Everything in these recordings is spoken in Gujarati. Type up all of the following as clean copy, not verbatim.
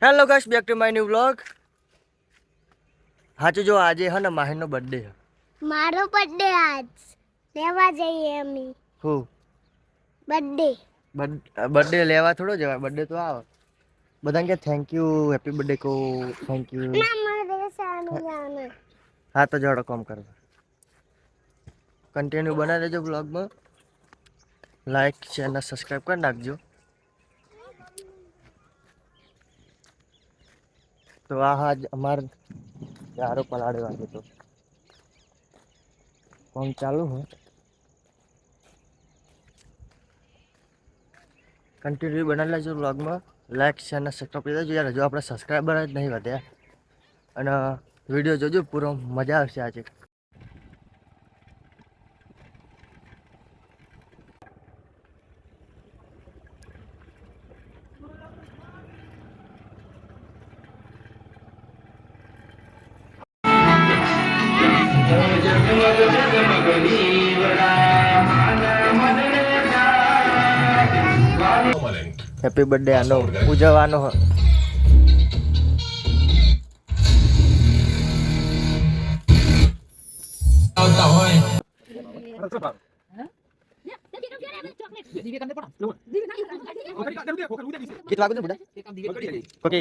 Hello guys, back to my new vlog. હાચું જો આજે હે ને માહિરનો બર્થડે છે. મારો બર્થડે આજ લેવા જઈએ અમે. હું બર્થડે બર્થડે લેવા થોડો જવાય, બર્થડે તો આવે. બધાને કે થેન્ક યુ, હેપી બર્થડે કહો, થેન્ક યુ. ના મને સાનું જાના. હા તો જોડો કોમ કરો. કન્ટિન્યુ બનાવી દેજો વ્લોગમાં. લાઈક શેર અને સબસ્ક્રાઈબ કરી નાખજો. તો આ હાજ અમાર ચારો પલાળે વાગે તો કોમ ચાલુ હે. કન્ટિન્યુ બનાવી લેજો વ્લોગમાં. લાઈક શેર અને સબસ્ક્રાઈબ કરી દેજો યાર. હજુ આપણે સબસ્ક્રાઈબર જ નહીં વધ્યા. અને વિડીયો જોજો પૂરો, મજા આવશે આજે. હેપી બર્થડે આનો ઉજવવાનો હ. આવતા હોય कितना आगे बुढ़ा ओके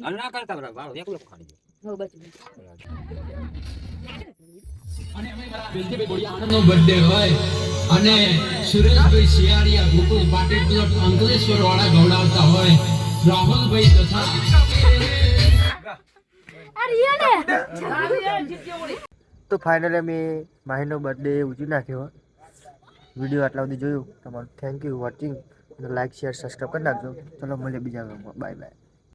अन्ना करता बरा वालो एक लोग खानी हो बच અને અમે મારા બેલજીભાઈ બોડિયા આનંદનો બર્થડે હોય અને સુરેશભાઈ શિયાળિયા ગોકુળ પાટીલ પ્લોટ અંકલેશ્વર વાળા ગવડાવતા હોય રાહુલભાઈ તથા તો ફાઇનલી અમે માહીનો બર્થડે ઉજવી નાખ્યો. વિડીયો આટલા સુધી જોયું તમારું thank you watching. Like share subscribe કરી નાખજો. ચલો મળીએ બીજા વ્લોગમાં. Bye bye.